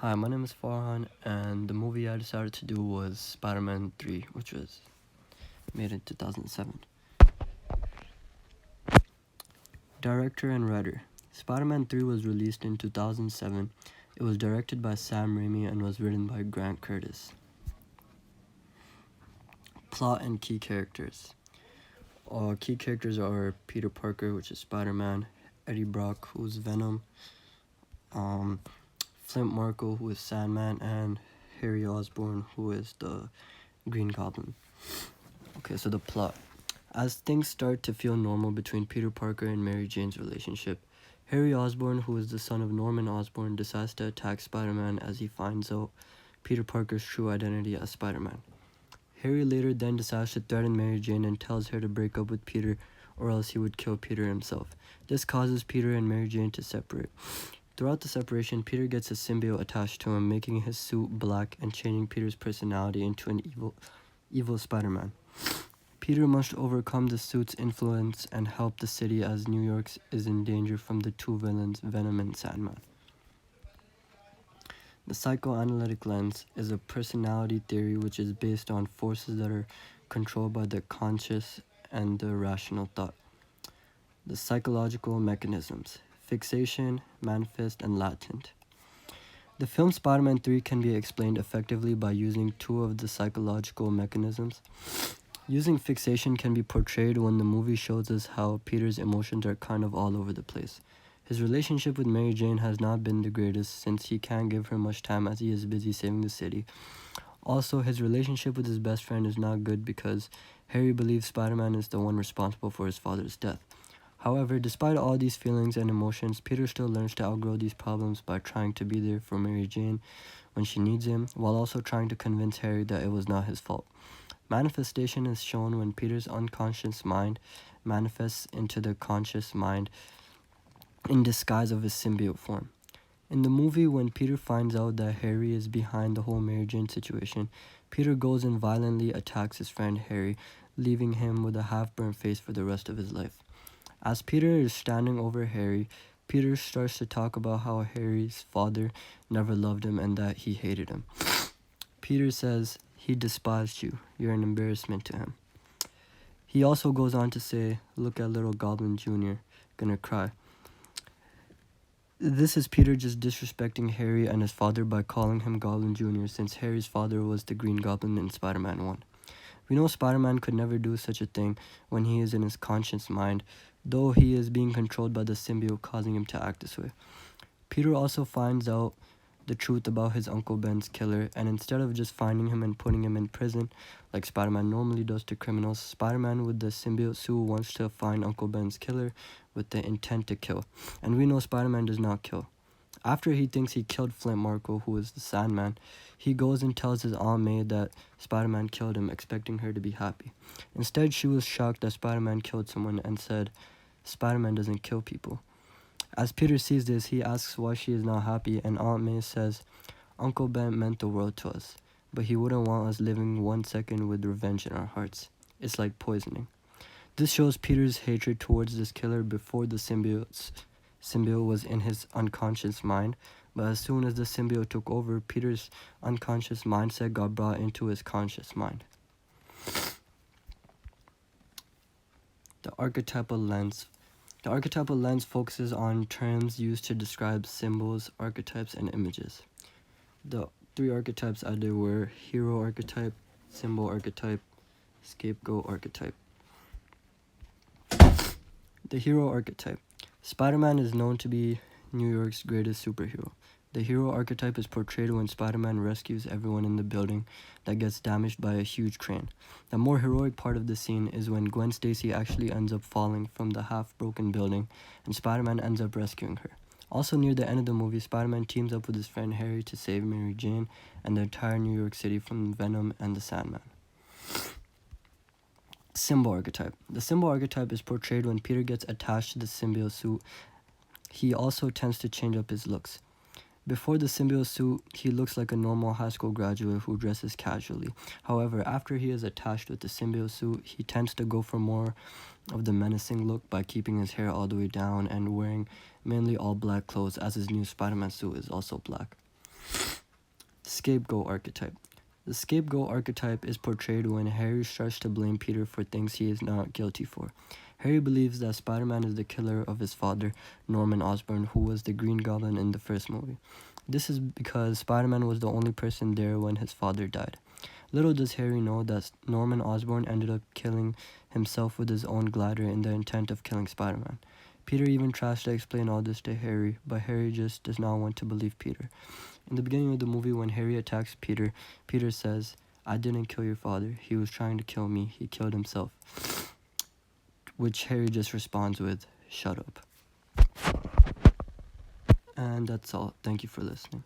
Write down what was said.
Hi, my name is Farhan, and the movie I decided to do was Spider-Man 3, which was made in 2007. Director and writer. Spider-Man 3 was released in 2007. It was directed by Sam Raimi and was written by Grant Curtis. Plot and key characters. Key characters are Peter Parker, which is Spider-Man, Eddie Brock, who's Venom, Flint Marko, who is Sandman, and Harry Osborn, who is the Green Goblin. Okay, so the plot. As things start to feel normal between Peter Parker and Mary Jane's relationship, Harry Osborn, who is the son of Norman Osborn, decides to attack Spider-Man as he finds out Peter Parker's true identity as Spider-Man. Harry later then decides to threaten Mary Jane and tells her to break up with Peter or else he would kill Peter himself. This causes Peter and Mary Jane to separate. Throughout the separation, Peter gets a symbiote attached to him, making his suit black and changing Peter's personality into an evil Spider-Man. Peter must overcome the suit's influence and help the city as New York is in danger from the two villains, Venom and Sandman. The Psychoanalytic Lens is a personality theory which is based on forces that are controlled by the conscious and the rational thought. The psychological mechanisms: fixation, manifest, and latent. The film Spider-Man 3 can be explained effectively by using two of the psychological mechanisms. Using fixation can be portrayed when the movie shows us how Peter's emotions are kind of all over the place. His relationship with Mary Jane has not been the greatest since he can't give her much time as he is busy saving the city. Also, his relationship with his best friend is not good because Harry believes Spider-Man is the one responsible for his father's death. However, despite all these feelings and emotions, Peter still learns to outgrow these problems by trying to be there for Mary Jane when she needs him, while also trying to convince Harry that it was not his fault. Manifestation is shown when Peter's unconscious mind manifests into the conscious mind in disguise of his symbiote form. In the movie, when Peter finds out that Harry is behind the whole Mary Jane situation, Peter goes and violently attacks his friend Harry, leaving him with a half-burnt face for the rest of his life. As Peter is standing over Harry, Peter starts to talk about how Harry's father never loved him and that he hated him. Peter says, "He despised you. You're an embarrassment to him." He also goes on to say, "Look at little Goblin Jr. Gonna cry." This is Peter just disrespecting Harry and his father by calling him Goblin Jr. since Harry's father was the Green Goblin in Spider-Man 1. We know Spider-Man could never do such a thing when he is in his conscious mind, though he is being controlled by the symbiote causing him to act this way. Peter also finds out the truth about his Uncle Ben's killer, and instead of just finding him and putting him in prison like Spider-Man normally does to criminals, Spider-Man with the symbiote suit wants to find Uncle Ben's killer with the intent to kill, and we know Spider-Man does not kill. After he thinks he killed Flint Marko, who is the Sandman, he goes and tells his Aunt May that Spider-Man killed him, expecting her to be happy. Instead, she was shocked that Spider-Man killed someone and said, "Spider-Man doesn't kill people." As Peter sees this, he asks why she is not happy, and Aunt May says, "Uncle Ben meant the world to us, but he wouldn't want us living 1 second with revenge in our hearts. It's like poisoning." This shows Peter's hatred towards this killer before the symbiote was in his unconscious mind, but as soon as the symbiote took over, Peter's unconscious mindset got brought into his conscious mind. The archetypal lens. The archetypal lens focuses on terms used to describe symbols, archetypes, and images. The three archetypes either were hero archetype, symbol archetype, scapegoat archetype. The hero archetype. Spider-Man is known to be New York's greatest superhero. The hero archetype is portrayed when Spider-Man rescues everyone in the building that gets damaged by a huge crane. The more heroic part of the scene is when Gwen Stacy actually ends up falling from the half-broken building and Spider-Man ends up rescuing her. Also near the end of the movie, Spider-Man teams up with his friend Harry to save Mary Jane and the entire New York City from Venom and the Sandman. Symbol archetype. The symbol archetype is portrayed when Peter gets attached to the symbiote suit. He also tends to change up his looks. Before the symbiote suit, he looks like a normal high school graduate who dresses casually. However, after he is attached with the symbiote suit, he tends to go for more of the menacing look by keeping his hair all the way down and wearing mainly all black clothes, as his new Spider-Man suit is also black. Scapegoat archetype. The scapegoat archetype is portrayed when Harry starts to blame Peter for things he is not guilty for. Harry believes that Spider-Man is the killer of his father, Norman Osborn, who was the Green Goblin in the first movie. This is because Spider-Man was the only person there when his father died. Little does Harry know that Norman Osborn ended up killing himself with his own glider in the intent of killing Spider-Man. Peter even tries to explain all this to Harry, but Harry just does not want to believe Peter. In the beginning of the movie, when Harry attacks Peter, Peter says, "I didn't kill your father. He was trying to kill me. He killed himself." Which Harry just responds with, "Shut up." And that's all. Thank you for listening.